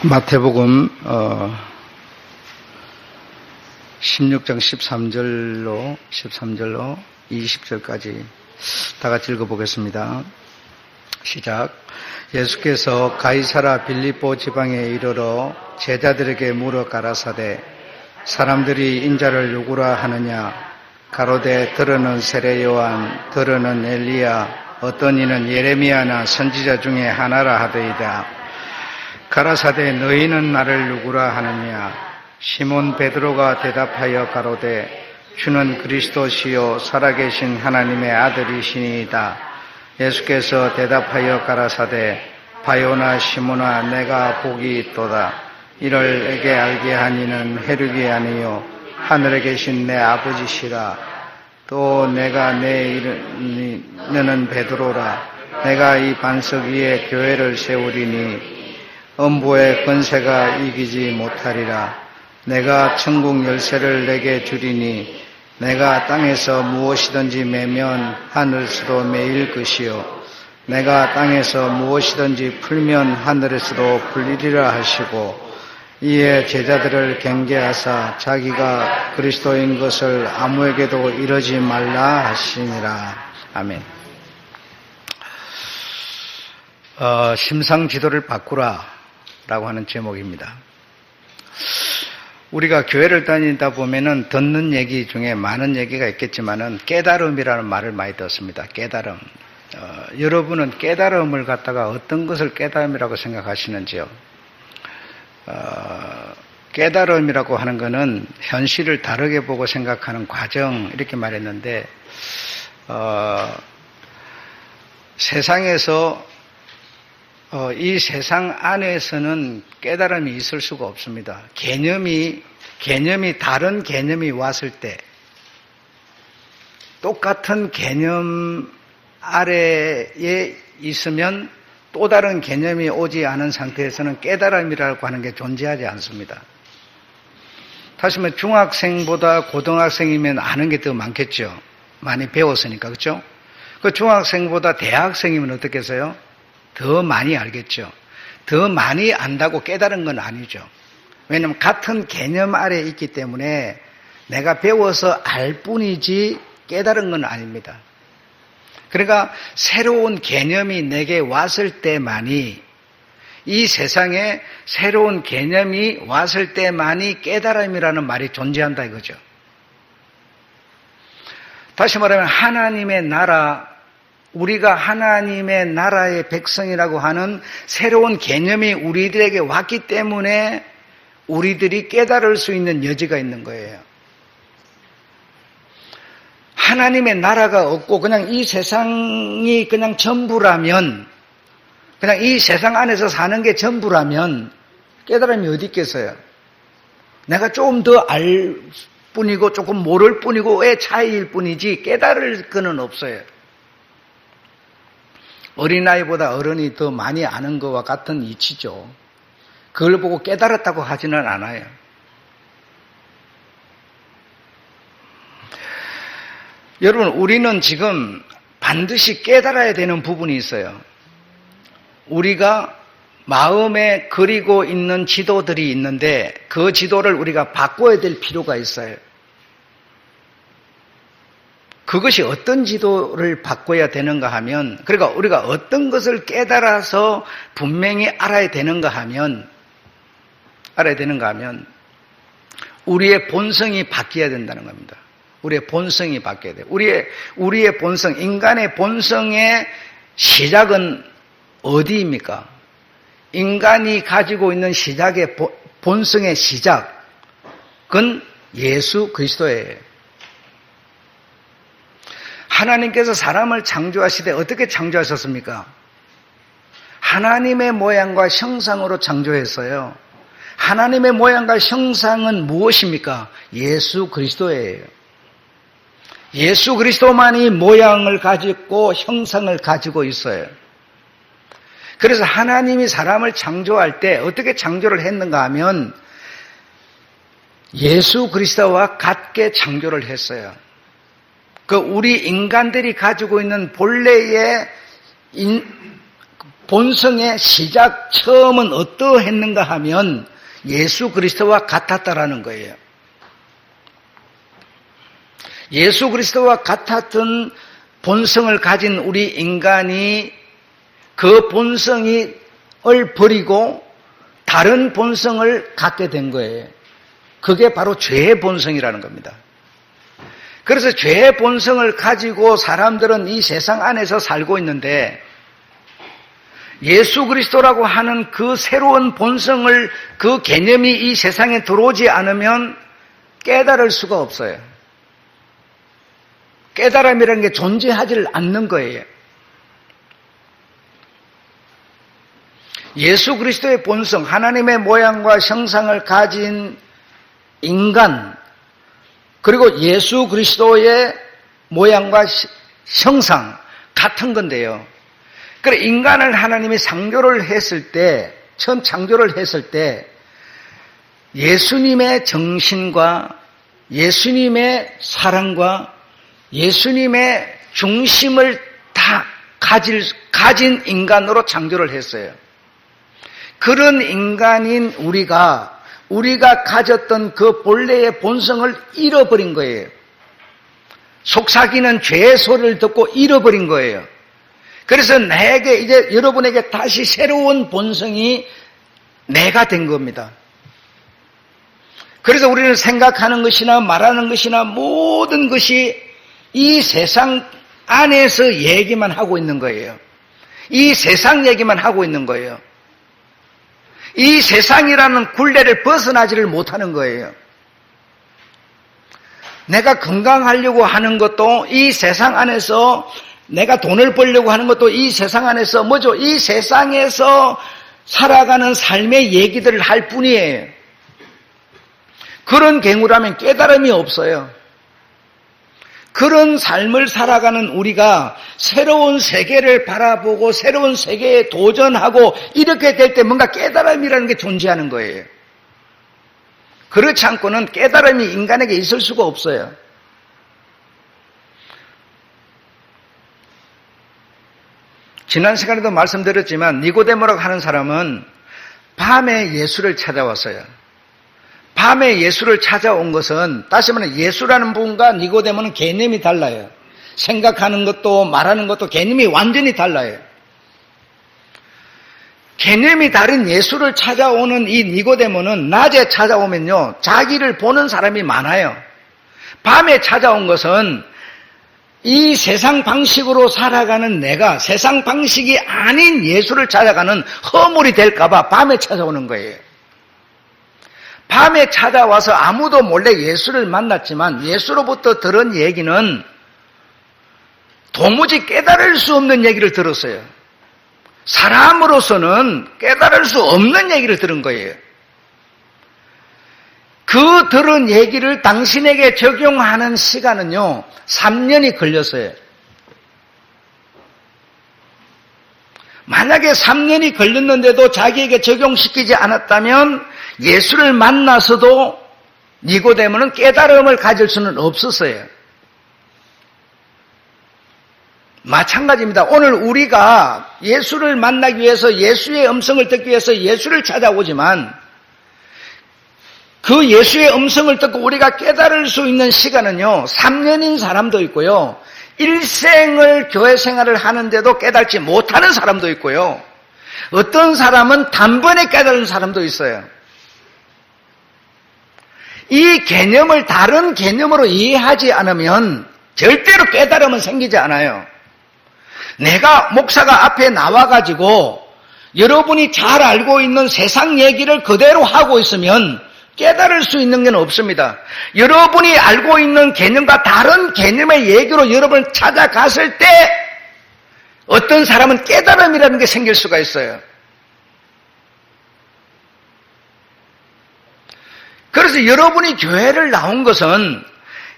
마태복음 16장 13절로 20절까지 다 같이 읽어보겠습니다. 시작. 예수께서 가이사라 빌립보 지방에 이르러 제자들에게 물어 가라사대 사람들이 인자를 누구라 하느냐? 가로되 들으는 세례 요한, 들으는 엘리야, 어떤 이는 예레미야나 선지자 중에 하나라 하더이다. 가라사대 너희는 나를 누구라 하느냐? 시몬 베드로가 대답하여 가로되 주는 그리스도시요 살아계신 하나님의 아들이시니이다. 예수께서 대답하여 가라사대 바요나 시몬아 내가 복이 있도다. 이를 내게 알게 하니는 혈육이 아니요 하늘에 계신 내 아버지시라. 또 내가 내 이름이 너는 베드로라. 내가 이 반석 위에 교회를 세우리니 음부의 권세가 이기지 못하리라. 내가 천국 열쇠를 내게 주리니 내가 땅에서 무엇이든지 매면 하늘에서도 매일 것이요 내가 땅에서 무엇이든지 풀면 하늘에서도 풀리리라 하시고 이에 제자들을 경계하사 자기가 그리스도인 것을 아무에게도 이러지 말라 하시니라. 아멘. 심상지도를 바꾸라 라고 하는 제목입니다. 우리가 교회를 다니다 보면은 듣는 얘기 중에 많은 얘기가 있겠지만은 깨달음이라는 말을 많이 듣습니다. 깨달음. 여러분은 깨달음을 갖다가 어떤 것을 깨달음이라고 생각하시는지요? 깨달음이라고 하는 것은 현실을 다르게 보고 생각하는 과정 이렇게 말했는데 세상에서 이 세상 안에서는 깨달음이 있을 수가 없습니다. 개념이 다른 개념이 왔을 때 똑같은 개념 아래에 있으면 또 다른 개념이 오지 않은 상태에서는 깨달음이라고 하는 게 존재하지 않습니다. 다시 말하면 중학생보다 고등학생이면 아는 게 더 많겠죠. 많이 배웠으니까, 그렇죠? 그 중학생보다 대학생이면 어떻겠어요? 더 많이 알겠죠. 더 많이 안다고 깨달은 건 아니죠. 왜냐하면 같은 개념 아래에 있기 때문에 내가 배워서 알 뿐이지 깨달은 건 아닙니다. 그러니까 새로운 개념이 내게 왔을 때만이 이 세상에 새로운 개념이 왔을 때만이 깨달음이라는 말이 존재한다 이거죠. 다시 말하면 하나님의 나라 우리가 하나님의 나라의 백성이라고 하는 새로운 개념이 우리들에게 왔기 때문에 우리들이 깨달을 수 있는 여지가 있는 거예요. 하나님의 나라가 없고 그냥 이 세상이 그냥 전부라면 그냥 이 세상 안에서 사는 게 전부라면 깨달음이 어디 있겠어요? 내가 조금 더 알 뿐이고 조금 모를 뿐이고의 차이일 뿐이지 깨달을 거는 없어요. 어린아이보다 어른이 더 많이 아는 것과 같은 이치죠. 그걸 보고 깨달았다고 하지는 않아요. 여러분, 우리는 지금 반드시 깨달아야 되는 부분이 있어요. 우리가 마음에 그리고 있는 지도들이 있는데 그 지도를 우리가 바꿔야 될 필요가 있어요. 그것이 어떤 지도를 바꿔야 되는가 하면, 그러니까 우리가 어떤 것을 깨달아서 분명히 알아야 되는가 하면, 우리의 본성이 바뀌어야 된다는 겁니다. 우리의 본성이 바뀌어야 돼요. 우리의 본성, 인간의 본성의 시작은 어디입니까? 인간이 가지고 있는 시작의 본성의 시작은 예수 그리스도예요. 하나님께서 사람을 창조하시되 어떻게 창조하셨습니까? 하나님의 모양과 형상으로 창조했어요. 하나님의 모양과 형상은 무엇입니까? 예수 그리스도예요. 예수 그리스도만이 모양을 가지고 형상을 가지고 있어요. 그래서 하나님이 사람을 창조할 때 어떻게 창조를 했는가 하면 예수 그리스도와 같게 창조를 했어요. 우리 인간들이 가지고 있는 본래의 본성의 시작, 처음은 어떠했는가 하면 예수 그리스도와 같았다라는 거예요. 예수 그리스도와 같았던 본성을 가진 우리 인간이 그 본성을 버리고 다른 본성을 갖게 된 거예요. 그게 바로 죄의 본성이라는 겁니다. 그래서 죄의 본성을 가지고 사람들은 이 세상 안에서 살고 있는데 예수 그리스도라고 하는 그 새로운 본성을, 그 개념이 이 세상에 들어오지 않으면 깨달을 수가 없어요. 깨달음이라는 게 존재하지 않는 거예요. 예수 그리스도의 본성, 하나님의 모양과 형상을 가진 인간, 그리고 예수 그리스도의 모양과 형상 같은 건데요. 그래, 인간을 하나님이 창조를 했을 때, 처음 창조를 했을 때 예수님의 정신과 예수님의 사랑과 예수님의 중심을 다 가진 인간으로 창조를 했어요. 그런 인간인 우리가 가졌던 그 본래의 본성을 잃어버린 거예요. 속삭이는 죄의 소리를 듣고 잃어버린 거예요. 그래서 이제 여러분에게 다시 새로운 본성이 내가 된 겁니다. 그래서 우리는 생각하는 것이나 말하는 것이나 모든 것이 이 세상 안에서 얘기만 하고 있는 거예요. 이 세상 얘기만 하고 있는 거예요. 이 세상이라는 굴레를 벗어나지를 못하는 거예요. 내가 건강하려고 하는 것도 이 세상 안에서, 내가 돈을 벌려고 하는 것도 이 세상 안에서 뭐죠? 이 세상에서 살아가는 삶의 얘기들을 할 뿐이에요. 그런 경우라면 깨달음이 없어요. 그런 삶을 살아가는 우리가 새로운 세계를 바라보고 새로운 세계에 도전하고 이렇게 될 때 뭔가 깨달음이라는 게 존재하는 거예요. 그렇지 않고는 깨달음이 인간에게 있을 수가 없어요. 지난 시간에도 말씀드렸지만 니고데모라고 하는 사람은 밤에 예수를 찾아왔어요. 밤에 예수를 찾아온 것은, 다시 말하면 예수라는 분과 니고데모는 개념이 달라요. 생각하는 것도 말하는 것도 개념이 완전히 달라요. 개념이 다른 예수를 찾아오는 이 니고데모는 낮에 찾아오면요, 자기를 보는 사람이 많아요. 밤에 찾아온 것은 이 세상 방식으로 살아가는 내가 세상 방식이 아닌 예수를 찾아가는 허물이 될까봐 밤에 찾아오는 거예요. 밤에 찾아와서 아무도 몰래 예수를 만났지만 예수로부터 들은 얘기는 도무지 깨달을 수 없는 얘기를 들었어요. 사람으로서는 깨달을 수 없는 얘기를 들은 거예요. 그 들은 얘기를 당신에게 적용하는 시간은요, 3년이 걸렸어요. 만약에 3년이 걸렸는데도 자기에게 적용시키지 않았다면 예수를 만나서도 니고데모는 깨달음을 가질 수는 없었어요. 마찬가지입니다. 오늘 우리가 예수를 만나기 위해서, 예수의 음성을 듣기 위해서 예수를 찾아오지만 그 예수의 음성을 듣고 우리가 깨달을 수 있는 시간은요, 3년인 사람도 있고요, 일생을 교회 생활을 하는데도 깨달지 못하는 사람도 있고요, 어떤 사람은 단번에 깨달은 사람도 있어요. 이 개념을 다른 개념으로 이해하지 않으면 절대로 깨달음은 생기지 않아요. 내가 목사가 앞에 나와가지고 여러분이 잘 알고 있는 세상 얘기를 그대로 하고 있으면 깨달을 수 있는 게 없습니다. 여러분이 알고 있는 개념과 다른 개념의 얘기로 여러분을 찾아갔을 때 어떤 사람은 깨달음이라는 게 생길 수가 있어요. 그래서 여러분이 교회를 나온 것은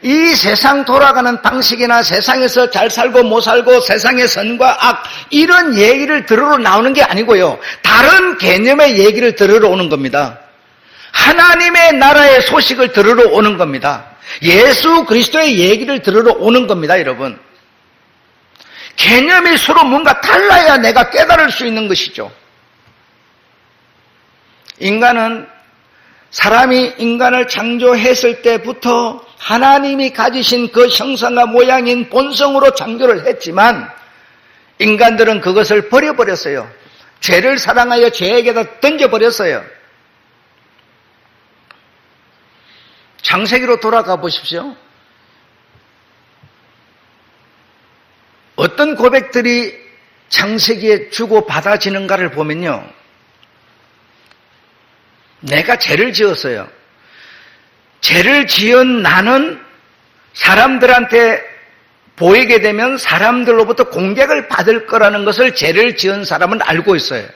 이 세상 돌아가는 방식이나 세상에서 잘 살고 못 살고 세상의 선과 악 이런 얘기를 들으러 나오는 게 아니고요, 다른 개념의 얘기를 들으러 오는 겁니다. 하나님의 나라의 소식을 들으러 오는 겁니다. 예수 그리스도의 얘기를 들으러 오는 겁니다, 여러분. 개념이 서로 뭔가 달라야 내가 깨달을 수 있는 것이죠. 사람이 인간을 창조했을 때부터 하나님이 가지신 그 형상과 모양인 본성으로 창조를 했지만 인간들은 그것을 버려버렸어요. 죄를 사랑하여 죄에게다 던져버렸어요. 창세기로 돌아가 보십시오. 어떤 고백들이 창세기에 주고 받아지는가를 보면요. 내가 죄를 지었어요. 죄를 지은 나는 사람들한테 보이게 되면 사람들로부터 공격을 받을 거라는 것을 죄를 지은 사람은 알고 있어요.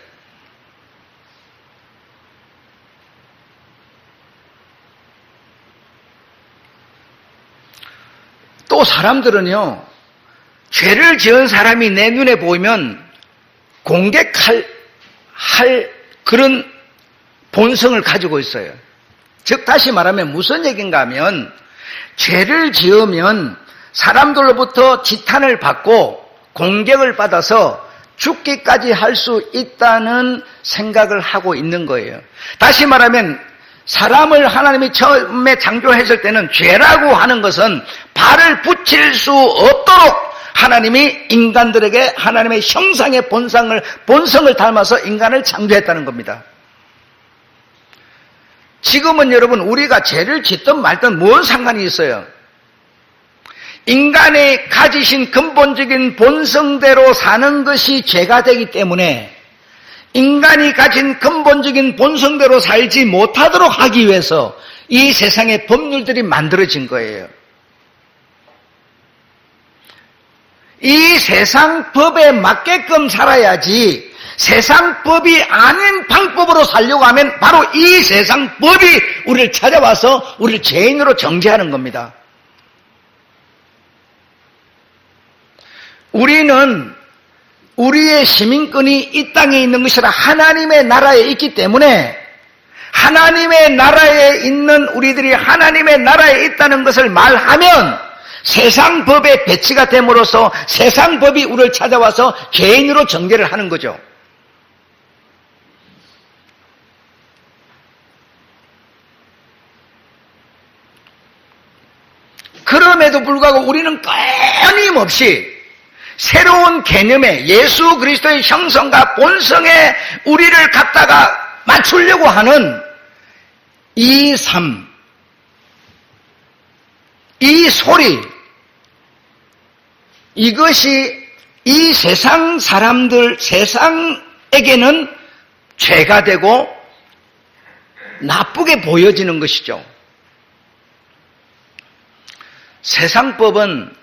또 사람들은요, 죄를 지은 사람이 내 눈에 보이면 공격할 그런 본성을 가지고 있어요. 즉 다시 말하면 무슨 얘기인가 하면 죄를 지으면 사람들로부터 지탄을 받고 공격을 받아서 죽기까지 할 수 있다는 생각을 하고 있는 거예요. 다시 말하면 사람을 하나님이 처음에 창조했을 때는 죄라고 하는 것은 발을 붙일 수 없도록 하나님이 인간들에게 하나님의 형상의 본성을 닮아서 인간을 창조했다는 겁니다. 지금은 여러분 우리가 죄를 짓든 말든 뭔 상관이 있어요? 인간이 가지신 근본적인 본성대로 사는 것이 죄가 되기 때문에 인간이 가진 근본적인 본성대로 살지 못하도록 하기 위해서 이 세상의 법률들이 만들어진 거예요. 이 세상 법에 맞게끔 살아야지 세상 법이 아닌 방법으로 살려고 하면 바로 이 세상 법이 우리를 찾아와서 우리를 죄인으로 정죄하는 겁니다. 우리는 우리의 시민권이 이 땅에 있는 것이라 하나님의 나라에 있기 때문에 하나님의 나라에 있는 우리들이 하나님의 나라에 있다는 것을 말하면 세상 법에 배치가 됨으로써 세상 법이 우리를 찾아와서 죄인으로 정죄를 하는 거죠. 그럼에도 불구하고 우리는 끊임없이 새로운 개념에 예수 그리스도의 형성과 본성에 우리를 갖다가 맞추려고 하는 이 삶, 이 소리, 이것이 이 세상 사람들, 세상에게는 죄가 되고 나쁘게 보여지는 것이죠. 세상법은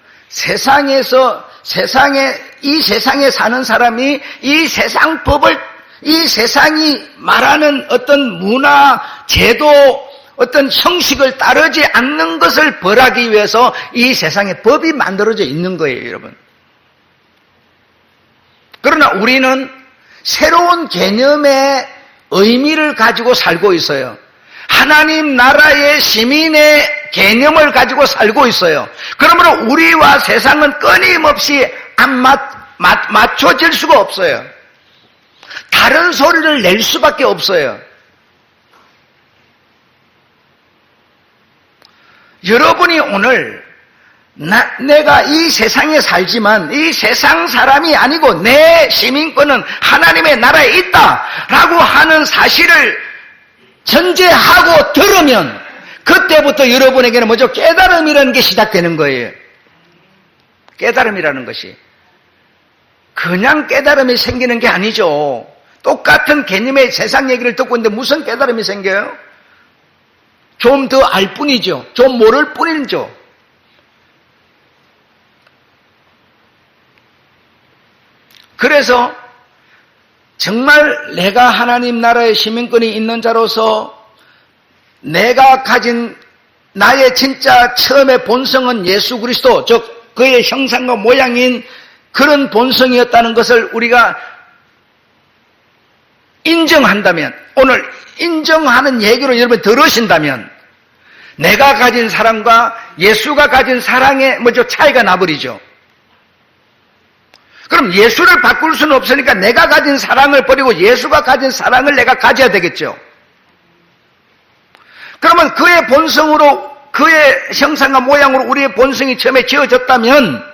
이 세상에 사는 사람이 이 세상법을, 이 세상이 말하는 어떤 문화, 제도, 어떤 형식을 따르지 않는 것을 벌하기 위해서 이 세상에 법이 만들어져 있는 거예요, 여러분. 그러나 우리는 새로운 개념의 의미를 가지고 살고 있어요. 하나님 나라의 시민의 개념을 가지고 살고 있어요. 그러므로 우리와 세상은 끊임없이 안 맞춰질 수가 없어요. 다른 소리를 낼 수밖에 없어요. 여러분이 오늘 내가 이 세상에 살지만 이 세상 사람이 아니고 내 시민권은 하나님의 나라에 있다라고 하는 사실을 전제하고 들으면 그때부터 여러분에게는 뭐죠? 깨달음이라는 게 시작되는 거예요. 깨달음이라는 것이. 그냥 깨달음이 생기는 게 아니죠. 똑같은 개념의 세상 얘기를 듣고 있는데 무슨 깨달음이 생겨요? 좀 더 알 뿐이죠. 좀 모를 뿐이죠. 그래서 정말 내가 하나님 나라의 시민권이 있는 자로서 내가 가진 나의 진짜 처음의 본성은 예수 그리스도, 즉 그의 형상과 모양인 그런 본성이었다는 것을 우리가 인정한다면, 오늘 인정하는 얘기로 여러분 들으신다면 내가 가진 사랑과 예수가 가진 사랑의 차이가 나버리죠. 그럼 예수를 바꿀 수는 없으니까 내가 가진 사랑을 버리고 예수가 가진 사랑을 내가 가져야 되겠죠. 그러면 그의 본성으로, 그의 형상과 모양으로 우리의 본성이 처음에 지어졌다면,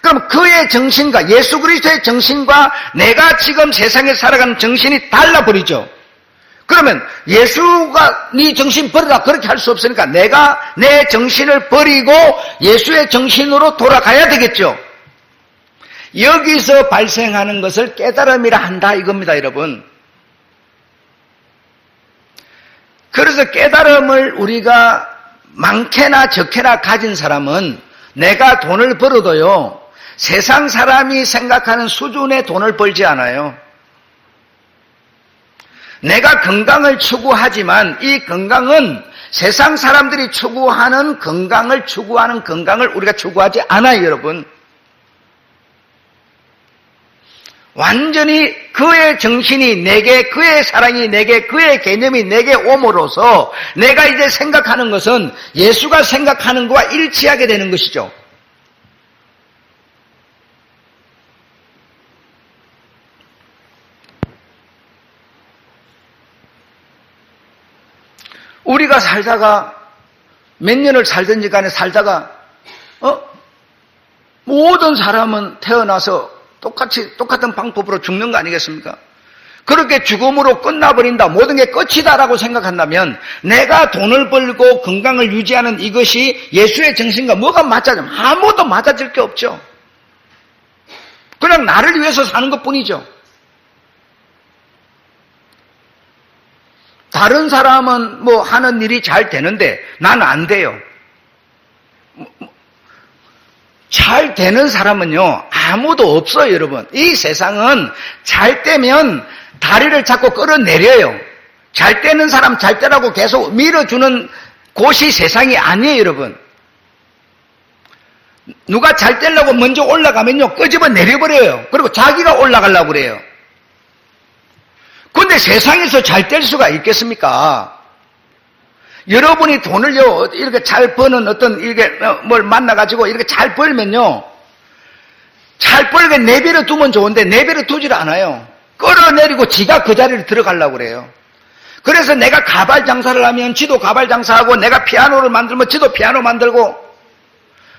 그럼 그의 정신과 예수 그리스도의 정신과 내가 지금 세상에 살아가는 정신이 달라버리죠. 그러면 예수가 네 정신 버리라 그렇게 할 수 없으니까 내가 내 정신을 버리고 예수의 정신으로 돌아가야 되겠죠. 여기서 발생하는 것을 깨달음이라 한다 이겁니다, 여러분. 그래서 깨달음을 우리가 많게나 적게나 가진 사람은 내가 돈을 벌어도요, 세상 사람이 생각하는 수준의 돈을 벌지 않아요. 내가 건강을 추구하지만 이 건강은 세상 사람들이 추구하는 건강을 우리가 추구하지 않아요, 여러분. 완전히 그의 정신이 내게, 그의 사랑이 내게, 그의 개념이 내게 옴으로써 내가 이제 생각하는 것은 예수가 생각하는 것과 일치하게 되는 것이죠. 우리가 살다가 몇 년을 살든지 간에 살다가 모든 사람은 태어나서 똑같은 방법으로 죽는 거 아니겠습니까? 그렇게 죽음으로 끝나버린다, 모든 게 끝이다라고 생각한다면 내가 돈을 벌고 건강을 유지하는 이것이 예수의 정신과 뭐가 맞아지면 아무것도 맞아질 게 없죠. 그냥 나를 위해서 사는 것뿐이죠. 다른 사람은 뭐 하는 일이 잘 되는데 나는 안 돼요. 잘 되는 사람은요, 아무도 없어요, 여러분. 이 세상은 잘 되면 다리를 잡고 끌어내려요. 잘 되는 사람 잘 되라고 계속 밀어주는 곳이 세상이 아니에요, 여러분. 누가 잘 되려고 먼저 올라가면요, 끄집어 내려버려요. 그리고 자기가 올라가려고 그래요. 근데 세상에서 잘 될 수가 있겠습니까? 여러분이 돈을요, 이렇게 잘 버는 어떤, 이렇게, 뭘 만나가지고 이렇게 잘 벌면요, 잘 벌게 내버려 두면 좋은데 내버려 두질 않아요. 끌어내리고 지가 그 자리를 들어가려고 그래요. 그래서 내가 가발 장사를 하면 지도 가발 장사하고, 내가 피아노를 만들면 지도 피아노 만들고,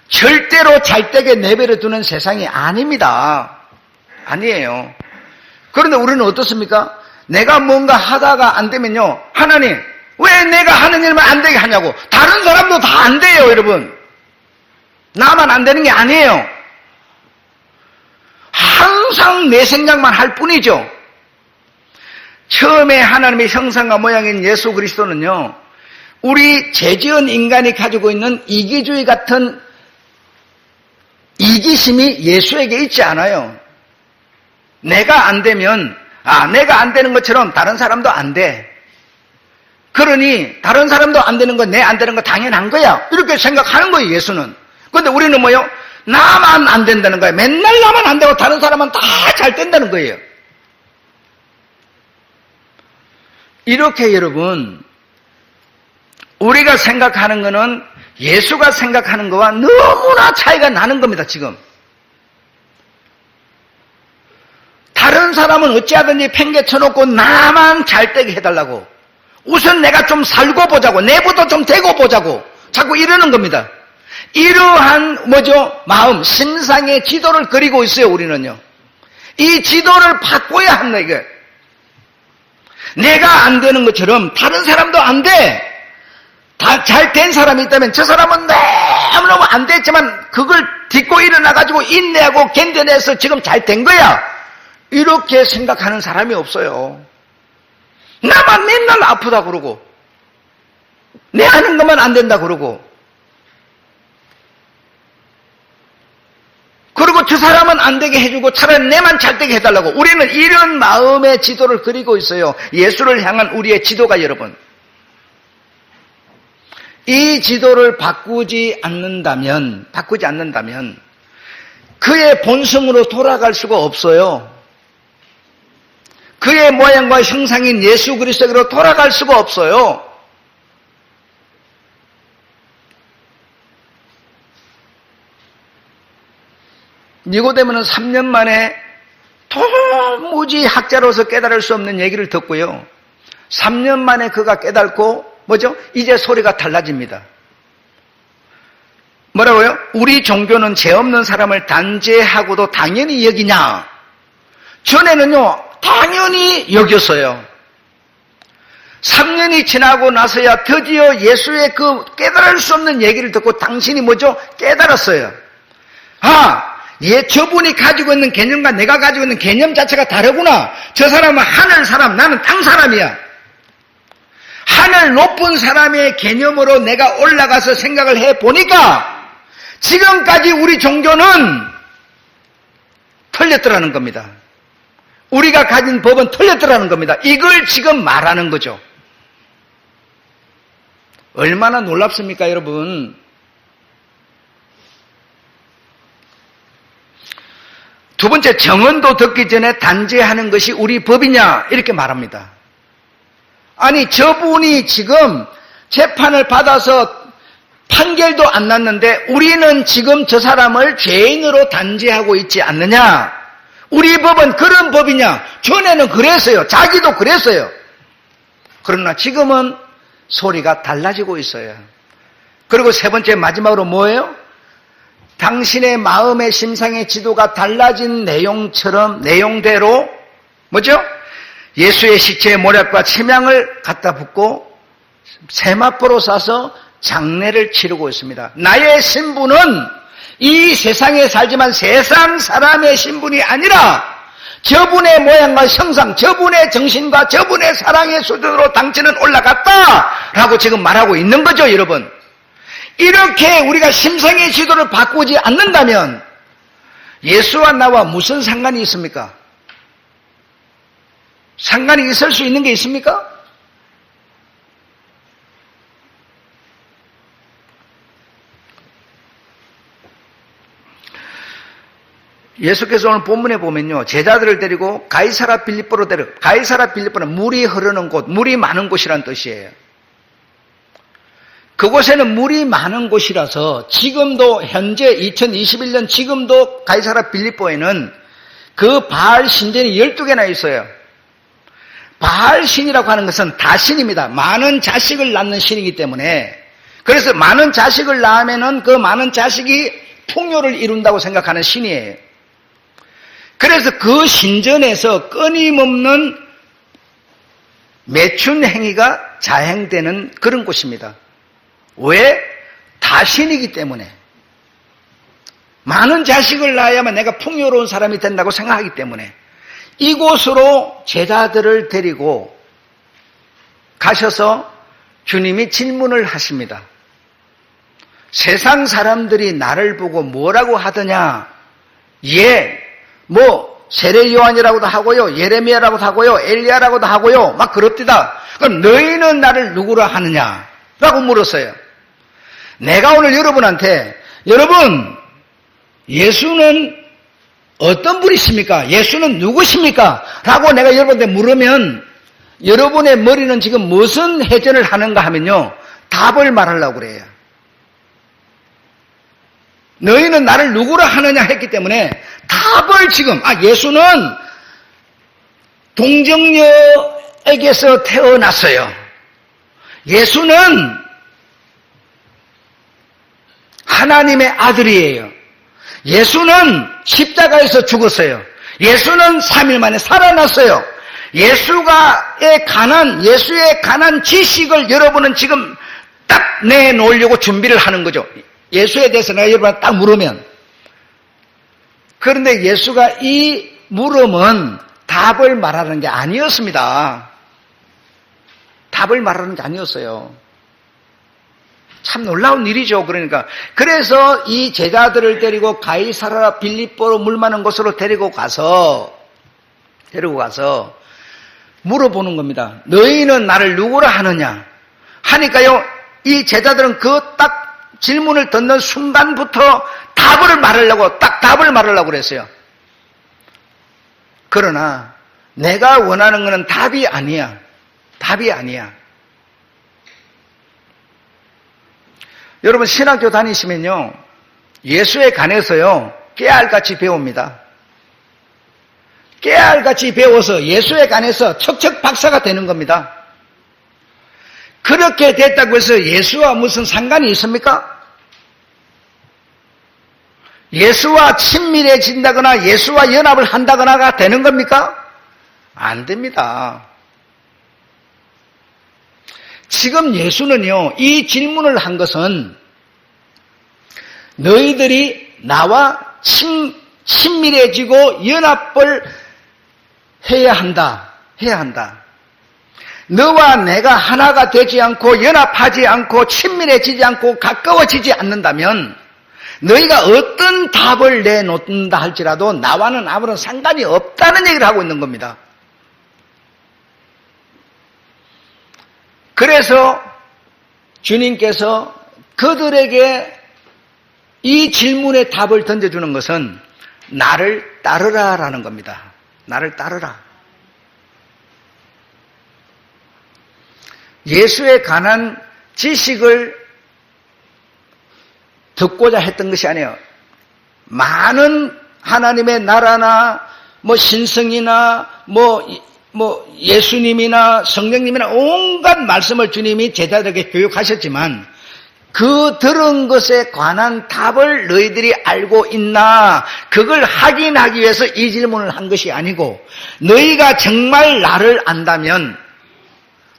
절대로 잘 되게 내버려 두는 세상이 아닙니다. 아니에요. 그런데 우리는 어떻습니까? 내가 뭔가 하다가 안 되면요, 하나님, 왜 내가 하는 일만 안 되게 하냐고. 다른 사람도 다 안 돼요, 여러분. 나만 안 되는 게 아니에요. 항상 내 생각만 할 뿐이죠. 처음에 하나님의 형상과 모양인 예수 그리스도는요, 우리 죄지은 인간이 가지고 있는 이기주의 같은 이기심이 예수에게 있지 않아요. 내가 안 되면, 내가 안 되는 것처럼 다른 사람도 안 돼. 그러니 다른 사람도 안 되는 거, 내 안 되는 거 당연한 거야, 이렇게 생각하는 거예요, 예수는. 그런데 우리는 뭐요? 나만 안 된다는 거예요. 맨날 나만 안 되고 다른 사람은 다 잘 된다는 거예요. 이렇게 여러분, 우리가 생각하는 거는 예수가 생각하는 거와 너무나 차이가 나는 겁니다, 지금. 다른 사람은 어찌하든지 팽개 쳐놓고 나만 잘 되게 해달라고, 우선 내가 좀 살고 보자고, 내부도 좀 되고 보자고 자꾸 이러는 겁니다. 이러한 마음, 신상의 지도를 그리고 있어요, 우리는요. 이 지도를 바꿔야 합니다, 이게. 내가 안 되는 것처럼 다른 사람도 안 돼. 다 잘 된 사람이 있다면 저 사람은 너무너무 안 됐지만 그걸 딛고 일어나가지고 인내하고 견뎌내서 지금 잘 된 거야, 이렇게 생각하는 사람이 없어요. 나만 맨날 아프다 그러고, 내 하는 것만 안 된다 그러고, 그리고 저 사람은 안 되게 해주고 차라리 내만 잘 되게 해달라고, 우리는 이런 마음의 지도를 그리고 있어요. 예수를 향한 우리의 지도가, 여러분. 이 지도를 바꾸지 않는다면 그의 본성으로 돌아갈 수가 없어요. 그의 모양과 형상인 예수 그리스도로 돌아갈 수가 없어요. 니고데모는 3년 만에 도무지 학자로서 깨달을 수 없는 얘기를 듣고요. 3년 만에 그가 깨닫고 뭐죠? 이제 소리가 달라집니다. 뭐라고요? 우리 종교는 죄 없는 사람을 단죄하고도 당연히 여기냐? 전에는요, 당연히 여겼어요. 3년이 지나고 나서야 드디어 예수의 그 깨달을 수 없는 얘기를 듣고 당신이 뭐죠? 깨달았어요. 저분이 가지고 있는 개념과 내가 가지고 있는 개념 자체가 다르구나. 저 사람은 하늘 사람, 나는 땅 사람이야. 하늘 높은 사람의 개념으로 내가 올라가서 생각을 해보니까 지금까지 우리 종교는 틀렸더라는 겁니다. 우리가 가진 법은 틀렸더라는 겁니다. 이걸 지금 말하는 거죠. 얼마나 놀랍습니까, 여러분? 두 번째, 정언도 듣기 전에 단죄하는 것이 우리 법이냐? 이렇게 말합니다. 아니, 저분이 지금 재판을 받아서 판결도 안 났는데 우리는 지금 저 사람을 죄인으로 단죄하고 있지 않느냐? 우리 법은 그런 법이냐? 전에는 그랬어요. 자기도 그랬어요. 그러나 지금은 소리가 달라지고 있어요. 그리고 세 번째, 마지막으로 뭐예요? 당신의 마음의 심상의 지도가 달라진 내용대로 뭐죠? 예수의 시체에 모략과 침향을 갖다 붓고 세마포로 싸서 장례를 치르고 있습니다. 나의 신분은 이 세상에 살지만 세상 사람의 신분이 아니라 저분의 모양과 형상, 저분의 정신과 저분의 사랑의 수준으로 당신은 올라갔다라고 지금 말하고 있는 거죠, 여러분. 이렇게 우리가 심성의 지도를 바꾸지 않는다면 예수와 나와 무슨 상관이 있습니까? 상관이 있을 수 있는 게 있습니까? 예수께서 오늘 본문에 보면요, 제자들을 데리고 가이사라 빌립보로 가이사라 빌립보는 물이 흐르는 곳, 물이 많은 곳이란 뜻이에요. 그곳에는 물이 많은 곳이라서 지금도 현재 2021년 지금도 가이사라 빌립보에는 그 바알 신전이 12개나 있어요. 바알 신이라고 하는 것은 다신입니다. 많은 자식을 낳는 신이기 때문에, 그래서 많은 자식을 낳으면은 그 많은 자식이 풍요를 이룬다고 생각하는 신이에요. 그래서 그 신전에서 끊임없는 매춘 행위가 자행되는 그런 곳입니다. 왜? 다신이기 때문에. 많은 자식을 낳아야만 내가 풍요로운 사람이 된다고 생각하기 때문에 이곳으로 제자들을 데리고 가셔서 주님이 질문을 하십니다. 세상 사람들이 나를 보고 뭐라고 하더냐? 세례 요한이라고도 하고요, 예레미야라고도 하고요, 엘리야라고도 하고요, 막 그럽디다. 그럼 너희는 나를 누구라 하느냐? 라고 물었어요. 내가 오늘 여러분한테, 여러분, 예수는 어떤 분이십니까? 예수는 누구십니까? 라고 내가 여러분한테 물으면 여러분의 머리는 지금 무슨 회전을 하는가 하면요, 답을 말하려고 그래요. 너희는 나를 누구라 하느냐 했기 때문에 답을 지금, 예수는 동정녀에게서 태어났어요. 예수는 하나님의 아들이에요. 예수는 십자가에서 죽었어요. 예수는 3일 만에 살아났어요. 예수의 가난 지식을 여러분은 지금 딱 내놓으려고 준비를 하는 거죠. 예수에 대해서 내가 여러분한테 딱 물으면. 그런데 예수가 이 물음은 답을 말하는 게 아니었습니다. 답을 말하는 게 아니었어요. 참 놀라운 일이죠. 그래서 이 제자들을 데리고 가이사라 빌립보로 물 많은 곳으로 데리고 가서 물어보는 겁니다. 너희는 나를 누구라 하느냐? 하니까요, 이 제자들은 그 딱 질문을 듣는 순간부터 답을 말하려고 그랬어요. 그러나 내가 원하는 것은 답이 아니야. 여러분, 신학교 다니시면요, 예수에 관해서요 깨알같이 배웁니다. 깨알같이 배워서 예수에 관해서 척척 박사가 되는 겁니다. 그렇게 됐다고 해서 예수와 무슨 상관이 있습니까? 예수와 친밀해진다거나 예수와 연합을 한다거나가 되는 겁니까? 안 됩니다. 지금 예수는요, 이 질문을 한 것은 너희들이 나와 친밀해지고 연합을 해야 한다. 너와 내가 하나가 되지 않고 연합하지 않고 친밀해지지 않고 가까워지지 않는다면 너희가 어떤 답을 내놓는다 할지라도 나와는 아무런 상관이 없다는 얘기를 하고 있는 겁니다. 그래서 주님께서 그들에게 이 질문의 답을 던져주는 것은 나를 따르라라는 겁니다. 나를 따르라. 예수에 관한 지식을 듣고자 했던 것이 아니에요. 많은 하나님의 나라나 신성이나 예수님이나 성령님이나 온갖 말씀을 주님이 제자들에게 교육하셨지만 그 들은 것에 관한 답을 너희들이 알고 있나 그걸 확인하기 위해서 이 질문을 한 것이 아니고 너희가 정말 나를 안다면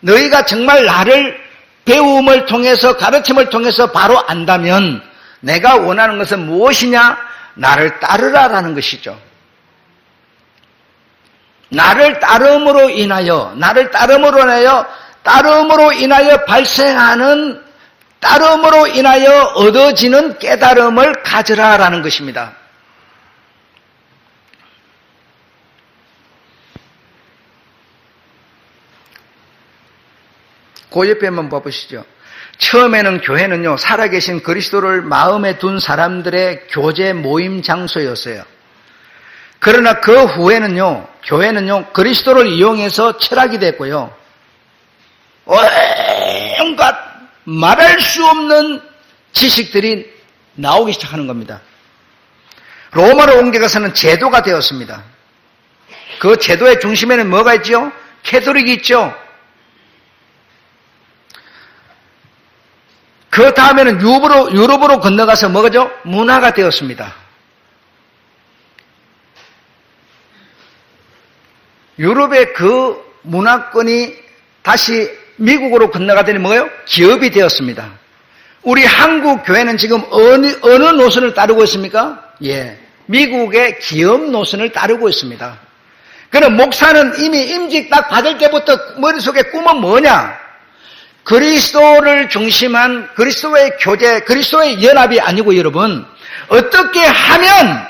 너희가 정말 나를 배움을 통해서 가르침을 통해서 바로 안다면 내가 원하는 것은 무엇이냐? 나를 따르라라는 것이죠. 나를 따름으로 인하여 발생하는 따름으로 인하여 얻어지는 깨달음을 가져라라는 것입니다. 그 옆에 한번 봐보시죠. 처음에는 교회는요, 살아계신 그리스도를 마음에 둔 사람들의 교제 모임 장소였어요. 그러나 그 후에는요, 교회는요, 그리스도를 이용해서 철학이 됐고요. 온갖 말할 수 없는 지식들이 나오기 시작하는 겁니다. 로마로 옮겨가서는 제도가 되었습니다. 그 제도의 중심에는 뭐가 있죠? 캐톨릭이 있죠. 그 다음에는 유럽으로 건너가서 뭐죠? 문화가 되었습니다. 유럽의 그 문화권이 다시 미국으로 건너가더니 뭐예요? 기업이 되었습니다. 우리 한국 교회는 지금 어느 노선을 따르고 있습니까? 예, 미국의 기업 노선을 따르고 있습니다. 그럼 목사는 이미 임직 딱 받을 때부터 머릿속에 꿈은 뭐냐? 그리스도를 중심한 그리스도의 교제, 그리스도의 연합이 아니고 여러분, 어떻게 하면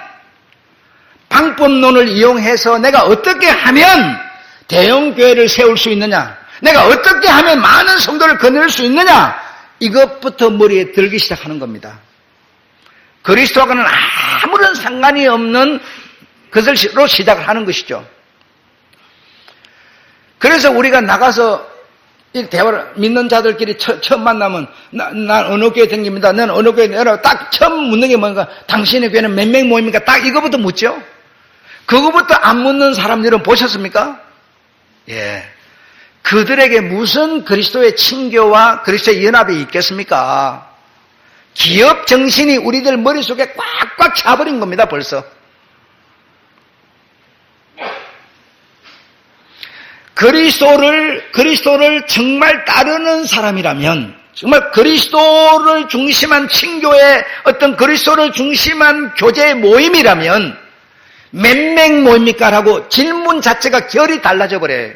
방법론을 이용해서 내가 어떻게 하면 대형교회를 세울 수 있느냐, 내가 어떻게 하면 많은 성도를 거느릴 수 있느냐, 이것부터 머리에 들기 시작하는 겁니다. 그리스도와는 아무런 상관이 없는 것으로 시작을 하는 것이죠. 그래서 우리가 나가서 이 대화를 믿는 자들끼리 처음 만나면 난 어느 교회 다닙니다. 난 어느 교회 딱 처음 묻는 게 뭔가 당신의 교회는 몇 명 모입니까? 딱 이거부터 묻죠. 그거부터 안 묻는 사람들은 보셨습니까? 예, 그들에게 무슨 그리스도의 친교와 그리스도의 연합이 있겠습니까? 기업 정신이 우리들 머릿속에 꽉꽉 차버린 겁니다. 벌써. 그리스도를 정말 따르는 사람이라면, 정말 그리스도를 중심한 친교의 어떤 그리스도를 중심한 교제의 모임이라면 몇 명 모입니까? 라고 질문 자체가 결이 달라져 버려요.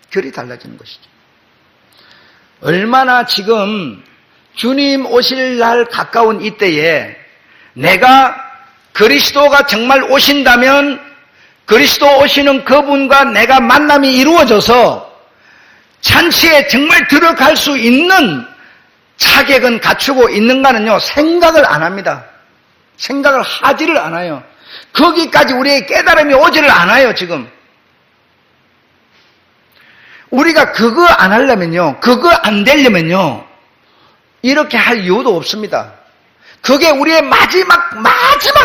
결이 달라지는 것이죠. 얼마나 지금 주님 오실 날 가까운 이때에 내가 그리스도가 정말 오신다면 그리스도 오시는 그분과 내가 만남이 이루어져서 잔치에 정말 들어갈 수 있는 자격은 갖추고 있는가는요, 생각을 안 합니다. 생각을 하지를 않아요. 거기까지 우리의 깨달음이 오지를 않아요, 지금. 우리가 그거 안 하려면요, 그거 안 되려면요, 이렇게 할 이유도 없습니다. 그게 우리의 마지막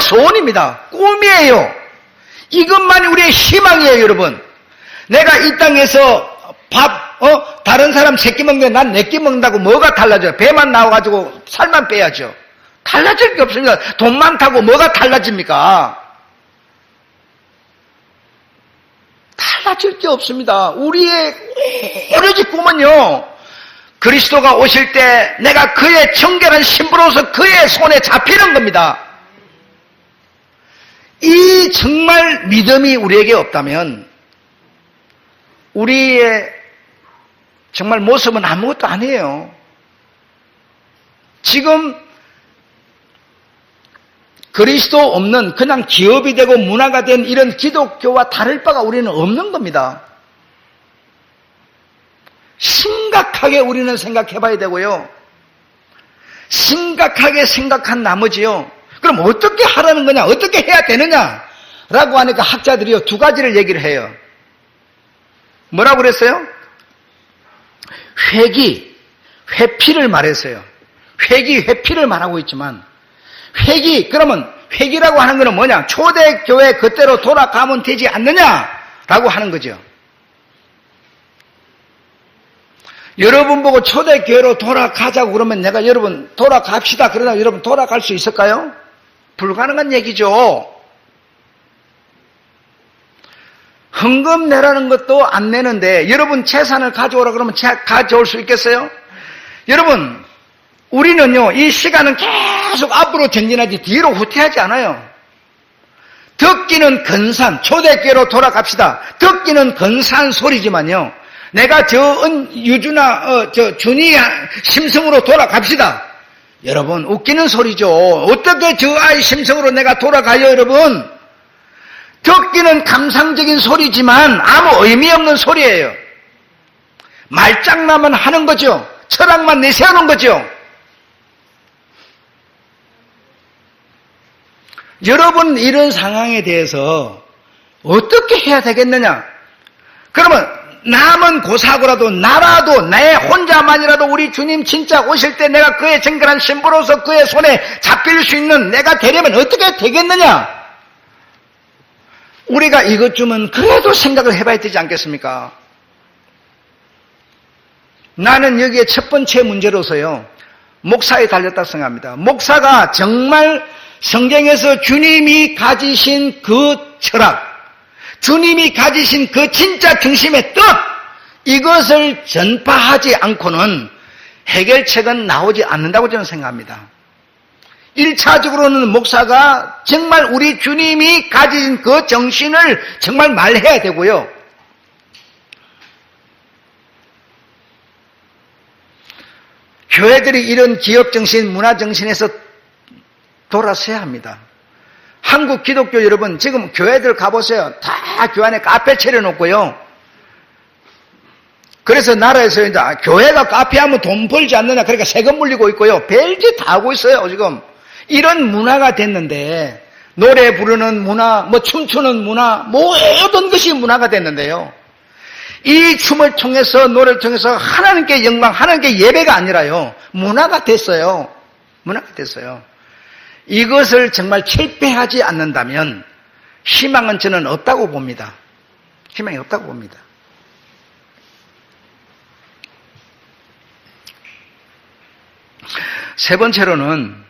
소원입니다. 꿈이에요. 이것만이 우리의 희망이에요, 여러분. 내가 이 땅에서 다른 사람 세끼 먹는데 난 네 끼 먹는다고 뭐가 달라져요? 배만 나와가지고 살만 빼야죠. 달라질 게 없습니다. 돈 많다고 뭐가 달라집니까? 달라질 게 없습니다. 우리의 오로지 꿈은요, 그리스도가 오실 때 내가 그의 정결한 신부로서 그의 손에 잡히는 겁니다. 이 정말 믿음이 우리에게 없다면 우리의 정말 모습은 아무것도 아니에요. 지금 그리스도 없는 그냥 기업이 되고 문화가 된 이런 기독교와 다를 바가 우리는 없는 겁니다. 심각하게 우리는 생각해 봐야 되고요. 심각하게 생각한 나머지요. 그럼 어떻게 하라는 거냐? 어떻게 해야 되느냐? 라고 하니까 학자들이요, 두 가지를 얘기를 해요. 뭐라고 그랬어요? 회피를 말했어요. 회피를 말하고 있지만, 그러면 회기라고 하는 것은 뭐냐? 초대교회 그때로 돌아가면 되지 않느냐라고 하는 거죠. 여러분 보고 초대교회로 돌아가자고 그러면 내가 여러분 돌아갑시다 그러다 여러분 돌아갈 수 있을까요? 불가능한 얘기죠. 헌금 내라는 것도 안 내는데 여러분 재산을 가져오라 그러면 가져올 수 있겠어요? 여러분, 우리는요, 이 시간은 계속 앞으로 전진하지 뒤로 후퇴하지 않아요. 듣기는 근사한, 초대교회로 돌아갑시다. 듣기는 근사한 소리지만요, 내가 유주나 준이 심성으로 돌아갑시다. 여러분, 웃기는 소리죠. 어떻게 저 아이 심성으로 내가 돌아가요, 여러분? 듣기는 감상적인 소리지만 아무 의미 없는 소리예요. 말장난만 하는 거죠. 철학만 내세우는 거죠. 여러분, 이런 상황에 대해서 어떻게 해야 되겠느냐? 그러면 남은 고사고라도 나라도 내 혼자만이라도 우리 주님 진짜 오실 때 내가 그의 정결한 신부로서 그의 손에 잡힐 수 있는 내가 되려면 어떻게 되겠느냐? 우리가 이것쯤은 그래도 생각을 해봐야 되지 않겠습니까? 나는 여기에 첫 번째 문제로서요, 목사에 달렸다고 생각합니다. 목사가 정말 성경에서 주님이 가지신 그 철학, 주님이 가지신 그 진짜 중심의 뜻, 이것을 전파하지 않고는 해결책은 나오지 않는다고 저는 생각합니다. 1차적으로는 목사가 정말 우리 주님이 가진 그 정신을 정말 말해야 되고요. 교회들이 이런 기업정신, 문화정신에서 돌아서야 합니다. 한국 기독교 여러분, 지금 교회들 가보세요. 다 교회 안에 카페 차려놓고요. 그래서 나라에서 이제 교회가 카페 하면 돈 벌지 않느냐, 그러니까 세금 물리고 있고요. 별짓 다 하고 있어요, 지금. 이런 문화가 됐는데, 노래 부르는 문화, 춤추는 문화, 모든 것이 문화가 됐는데요. 이 춤을 통해서, 노래를 통해서 하나님께 영광, 하나님께 예배가 아니라요, 문화가 됐어요. 문화가 됐어요. 이것을 정말 철폐하지 않는다면 희망은 저는 없다고 봅니다. 희망이 없다고 봅니다. 세 번째로는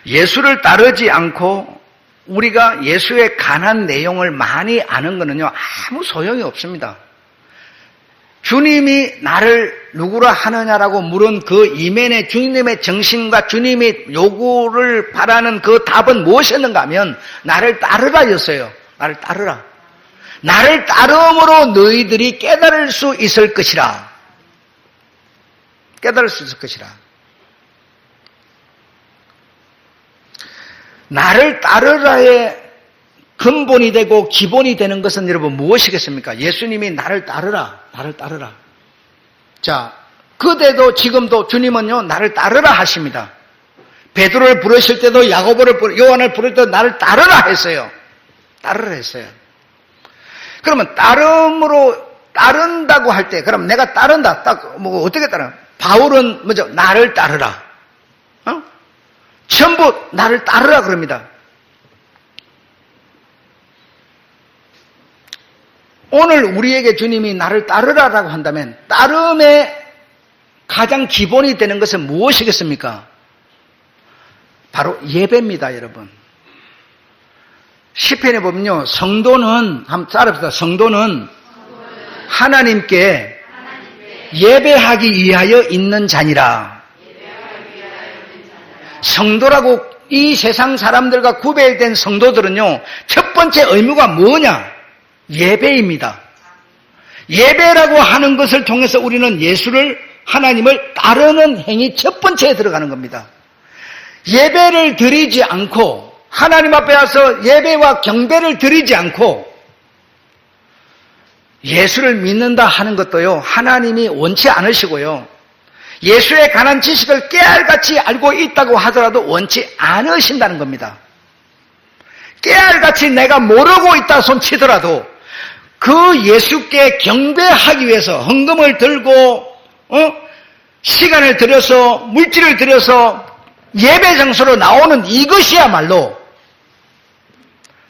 예수를 따르지 않고 우리가 예수에 관한 내용을 많이 아는 것은요, 아무 소용이 없습니다. 주님이 나를 누구라 하느냐라고 물은 그 이면에 주님의 정신과 주님이 요구를 바라는 그 답은 무엇이었는가 하면 나를 따르라였어요. 나를 따르라. 나를 따름으로 너희들이 깨달을 수 있을 것이라. 깨달을 수 있을 것이라. 나를 따르라의 근본이 되고 기본이 되는 것은 여러분 무엇이겠습니까? 예수님이 나를 따르라, 나를 따르라. 자, 그때도 지금도 주님은요, 나를 따르라 하십니다. 베드로를 부르실 때도 요한을 부를 때도 나를 따르라 했어요. 따르라 했어요. 그러면 따른다고 할 때, 그럼 내가 따른다. 어떻게 따르나? 바울은 먼저 나를 따르라. 전부 나를 따르라 그럽니다. 오늘 우리에게 주님이 나를 따르라라고 한다면 따름의 가장 기본이 되는 것은 무엇이겠습니까? 바로 예배입니다, 여러분. 시편에 보면요, 성도는, 한번 따라합시다. 성도는 하나님께 예배하기 위하여 있는 자니라. 성도라고 이 세상 사람들과 구별된 성도들은요, 첫 번째 의무가 뭐냐? 예배입니다. 예배라고 하는 것을 통해서 우리는 예수를, 하나님을 따르는 행위 첫 번째에 들어가는 겁니다. 예배를 드리지 않고, 하나님 앞에 와서 예배와 경배를 드리지 않고 예수를 믿는다 하는 것도요, 하나님이 원치 않으시고요, 예수에 관한 지식을 깨알같이 알고 있다고 하더라도 원치 않으신다는 겁니다. 깨알같이 내가 모르고 있다 손치더라도 그 예수께 경배하기 위해서 헌금을 들고 시간을 들여서 물질을 들여서 예배 장소로 나오는 이것이야말로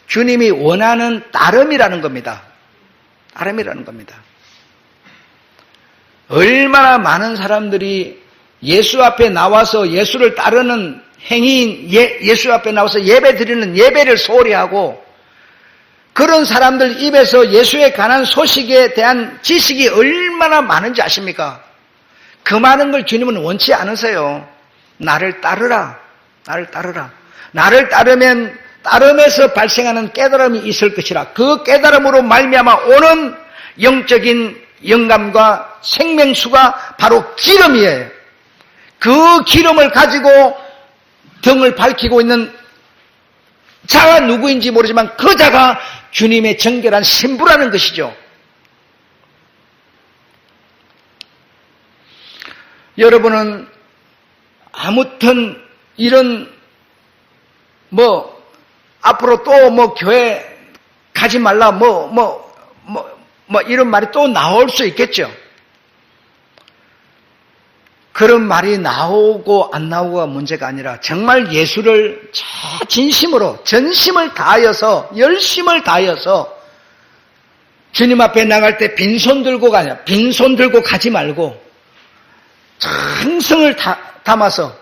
주님이 원하는 따름이라는 겁니다. 따름이라는 겁니다. 얼마나 많은 사람들이 예수 앞에 나와서 예수를 따르는 행위인 예수 앞에 나와서 예배 드리는 예배를 소홀히 하고, 그런 사람들 입에서 예수에 관한 소식에 대한 지식이 얼마나 많은지 아십니까? 그 많은 걸 주님은 원치 않으세요. 나를 따르라. 나를 따르라. 나를 따르면 따름에서 발생하는 깨달음이 있을 것이라. 그 깨달음으로 말미암아 오는 영적인 영감과 생명수가 바로 기름이에요. 그 기름을 가지고 등을 밝히고 있는 자가 누구인지 모르지만 그 자가 주님의 정결한 신부라는 것이죠. 여러분은 아무튼 이런 앞으로 또 교회 가지 말라 이런 말이 또 나올 수 있겠죠. 그런 말이 나오고 안 나오고가 문제가 아니라 정말 예수를 진심으로 전심을 다하여서 열심을 다하여서 주님 앞에 나갈 때 빈손 들고 가냐, 빈손 들고 가지 말고 정성을 담아서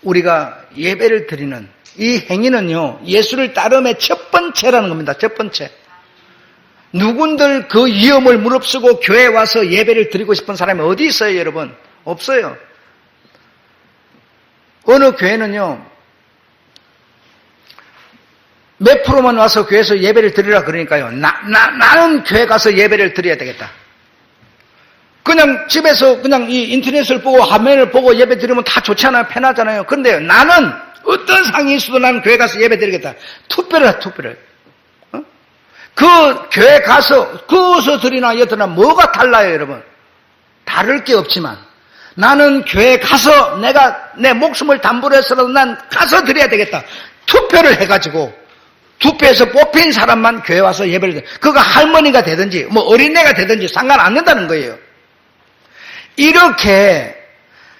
우리가 예배를 드리는 이 행위는요, 예수를 따름의 첫 번째라는 겁니다. 첫 번째. 누군들 그 위험을 무릅쓰고 교회에 와서 예배를 드리고 싶은 사람이 어디 있어요, 여러분? 없어요. 어느 교회는요, 몇 프로만 와서 교회에서 예배를 드리라 그러니까요, 나는 교회 가서 예배를 드려야 되겠다. 그냥 집에서 그냥 이 인터넷을 보고 화면을 보고 예배 드리면 다 좋잖아요. 편하잖아요. 그런데 나는 어떤 상황이 있어도 나는 교회 가서 예배 드리겠다. 투표를 해, 투표를. 그 교회 가서 그것을 드리나 여드나 뭐가 달라요, 여러분? 다를 게 없지만 나는 교회 가서 내가 내 목숨을 담보로 해서라도 난 가서 드려야 되겠다. 투표를 해가지고 투표해서 뽑힌 사람만 교회 와서 예배를 드려. 그가 할머니가 되든지 어린애가 되든지 상관 안 된다는 거예요. 이렇게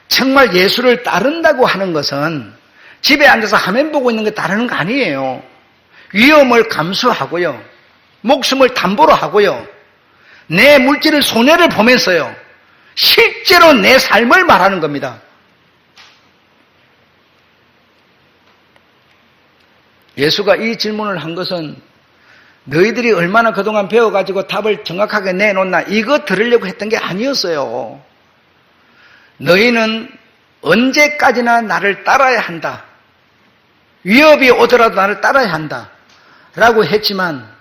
정말 예수를 따른다고 하는 것은 집에 앉아서 화면 보고 있는 게 따르는 거 아니에요. 위험을 감수하고요, 목숨을 담보로 하고요, 내 물질을 손해를 보면서요, 실제로 내 삶을 말하는 겁니다. 예수가 이 질문을 한 것은 너희들이 얼마나 그동안 배워가지고 답을 정확하게 내놓나 이거 들으려고 했던 게 아니었어요. 너희는 언제까지나 나를 따라야 한다. 위협이 오더라도 나를 따라야 한다. 라고 했지만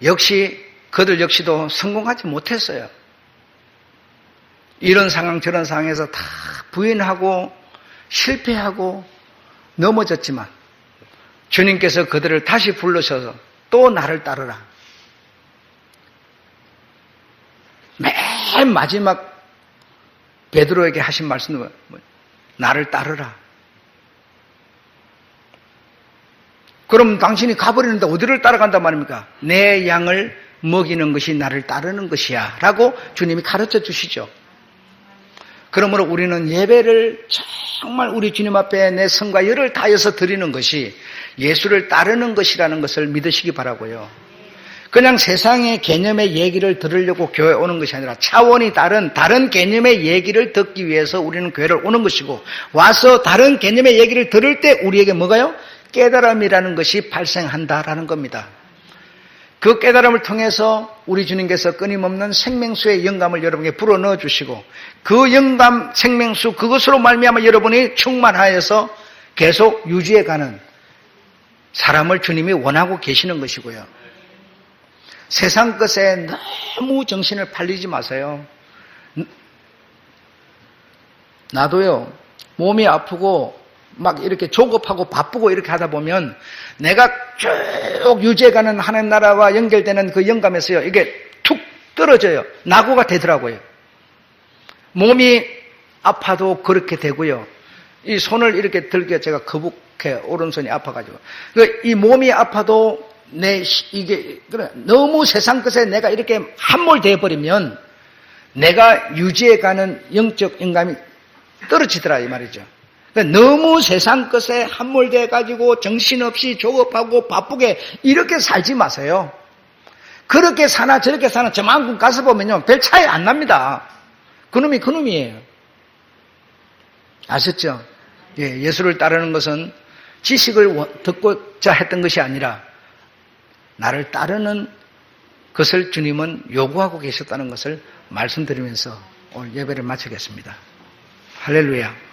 역시 그들 역시도 성공하지 못했어요. 이런 상황 저런 상황에서 다 부인하고 실패하고 넘어졌지만 주님께서 그들을 다시 불러셔서 또 나를 따르라. 맨 마지막 베드로에게 하신 말씀은 나를 따르라. 그럼 당신이 가버리는데 어디를 따라간단 말입니까? 내 양을 먹이는 것이 나를 따르는 것이야 라고 주님이 가르쳐 주시죠. 그러므로 우리는 예배를 정말 우리 주님 앞에 내 성과 열을 다해서 드리는 것이 예수를 따르는 것이라는 것을 믿으시기 바라고요. 그냥 세상의 개념의 얘기를 들으려고 교회에 오는 것이 아니라 차원이 다른 개념의 얘기를 듣기 위해서 우리는 교회를 오는 것이고, 와서 다른 개념의 얘기를 들을 때 우리에게 뭐가요? 깨달음이라는 것이 발생한다라는 겁니다. 그 깨달음을 통해서 우리 주님께서 끊임없는 생명수의 영감을 여러분에게 불어넣어 주시고, 그 영감, 생명수, 그것으로 말미암아 여러분이 충만하여서 계속 유지해가는 사람을 주님이 원하고 계시는 것이고요. 세상 것에 너무 정신을 팔리지 마세요. 나도요, 몸이 아프고 막 이렇게 조급하고 바쁘고 이렇게 하다 보면 내가 쭉 유지해가는 하나님 나라와 연결되는 그 영감에서요, 이게 툭 떨어져요. 낙오가 되더라고요. 몸이 아파도 그렇게 되고요. 이 손을 이렇게 들기가 제가 거북해, 오른손이 아파가지고. 이 몸이 아파도 이게, 너무 세상 것에 내가 이렇게 함몰되어 버리면 내가 유지해가는 영적 영감이 떨어지더라, 이 말이죠. 그러니까 너무 세상 것에 함몰되어 가지고 정신없이 조급하고 바쁘게 이렇게 살지 마세요. 그렇게 사나 저렇게 사나 저만큼 가서 보면요, 별 차이 안 납니다. 그놈이 그놈이에요. 아셨죠? 예, 예수를 따르는 것은 지식을 듣고자 했던 것이 아니라 나를 따르는 것을 주님은 요구하고 계셨다는 것을 말씀드리면서 오늘 예배를 마치겠습니다. 할렐루야.